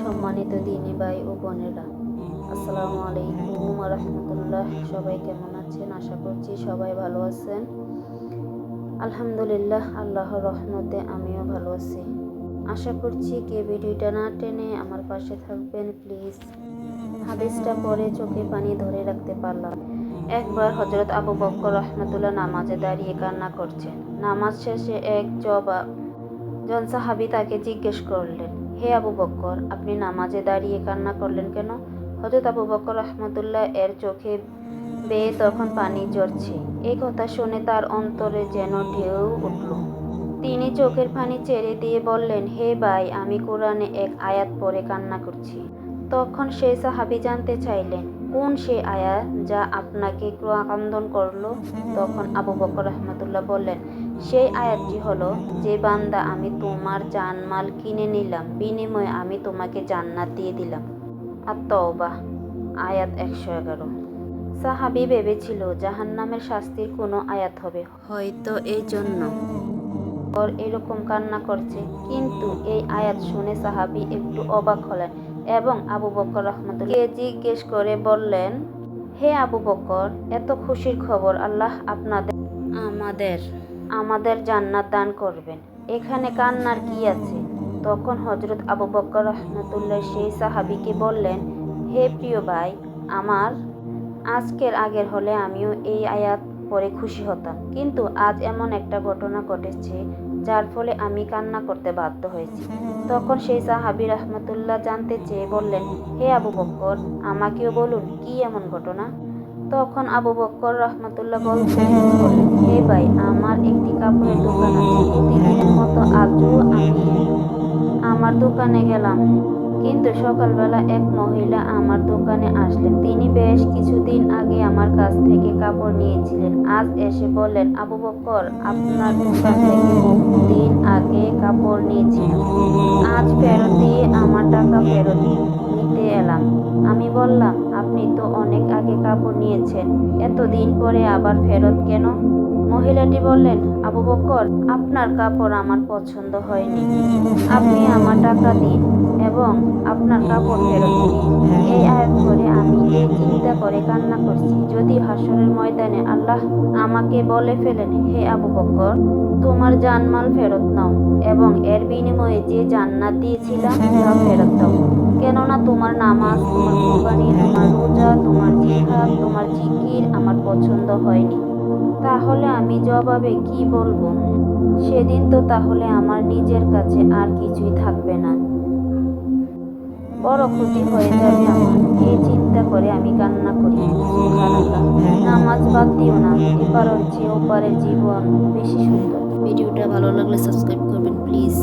সম্মানিত দিনী ভাই ও বোনেরা, আসসালামু আলাইকুম ওয়া রাহমাতুল্লাহ। সবাই কেমন আছেন? আশা করছি সবাই ভালো আছেন। আলহামদুলিল্লাহ, আল্লাহর রহমতে আমিও ভালো আছি। আশা করছি কে ভিডিওটা না টেনে আমার পাশে থাকবেন প্লিজ। হাদিসটা পড়ে চোখে পানি ধরে রাখতে পারলাম। একবার হযরত আবু বকর রাহমাতুল্লাহ নামাজে দাঁড়িয়ে কান্না করছেন। নামাজ শেষে একজন সাহাবী তাকে জিজ্ঞেস করলেন, হে আবু বকর, আপনি নামাজে দাঁড়িয়ে কান্না করলেন কেন? হযরত আবু বকর রাহমাতুল্লাহ এর চোখে বেয়ে তখন পানি ঝরছে। এই কথা শুনে তার অন্তরে যেন ঢেউ উঠল। তিনি চোখের পানি ছেড়ে দিয়ে বললেন, হে ভাই, আমি কোরআনে এক আয়াত পড়ে কান্না করছি। তখন সেই সাহাবী জানতে চাইলেন, কোন সেই আয়াত যা আপনাকে ক্রন্দন করলো? তখন আবু বকর রাহমাতুল্লাহ বললেন, সেই আয়াতটি হলো, যে বান্দা আমি তোমার জানমাল কিনে নিলাম, বিনিময়ে আমি তোমাকে জান্নাত দিয়ে দিলাম। আত-তাওবাহ আয়াত 111। সাহাবী ভেবেছিল জাহান্নামের শাস্তির কোনো আয়াত হবে, হয়তো এই জন্য এরকম কান্না করছে। কিন্তু এই আয়াত শুনে সাহাবী একটু অবাক হলেন এবং আবু বকর রাহমাতুল্লাহকে জিজ্ঞেস করে বললেন, হে আবু বকর, এত খুশির খবর, আল্লাহ আমাদের জান্নাত দান করবেন, এখানে কান্নার কি আছে? তখন হযরত আবু বকর রাহমাতুল্লাহ সেই সাহাবীকে বললেন, হে প্রিয় ভাই আমার, আজকের আগের হলে আমিও এই আয়াত পড়ে খুশি হতাম, কিন্তু আজ এমন একটা ঘটনা ঘটেছে যার ফলে আমি কান্না করতে বাধ্য হয়েছি। তখন সেই সাহাবী রাহমাতুল্লাহ জানতে চেয়ে বললেন, হে আবু বকর, আমাকেও বলুন, কি এমন ঘটনা? তখন আবু বকর রাহমাতুল্লাহ বললেন, হে ভাই, আমার একটি কাপড়ের দোকান আছে। প্রতিদিনের মতো আজও আমি আমার দোকানে গেলাম, কিন্তু সকালবেলা এক মহিলা আমার দোকানে আসলেন। তিনি বেশ কিছুদিন আগে আমার কাছ থেকে কাপড় নিয়েছিলেন। আজ এসে বললেন, আবু বকর, আপনার দোকান থেকে বহুদিন আগে কাপড় নিয়েছিলাম, আজ ফেরত দিয়ে আমার টাকা ফেরত নিতে এলাম। আমি বললাম, আপনি তো অনেক আগে কাপড় নিয়েছেন, এতদিন পরে আবার ফেরত কেন? মহিলাটি বললেন, আবু বকর, আপনার কাপড় আমার পছন্দ হয়নি, আপনি আমার টাকা দিন এবং আপনার কাপড় ফেরত দিন। এই আয়াত করে আমি এই চিন্তা করে কান্না করছি, যদি হাসরের ময়দানে আল্লাহ আমাকে বলে ফেলেন, হে আবু বকর, তোমার জানমাল ফেরত নাও এবং এর বিনিময়ে যে জান্নাত দিয়েছিলাম তা ফেরত দাও, কেননা তোমার নামাজ, তোমার কুরবানি, তোমার রোজা, তোমার জিহাদ, তোমার জিকির আমার পছন্দ হয়নি। তাহলে আমি জবাবে কি বলবো? সেদিন তো তাহলে আমার নিজের কাছে আর কিছুই থাকবে না, বড় ক্ষতি হয়ে যাবে আমার। এই চিন্তা করে আমি কান্না করি। সুবহানাল্লাহ। নামাজ বাদ দিও না, এপারের চেয়ে ওপারের জীবন বেশি সুন্দর। ভিডিওটা ভালো লাগলে সাবস্ক্রাইব করবেন প্লিজ।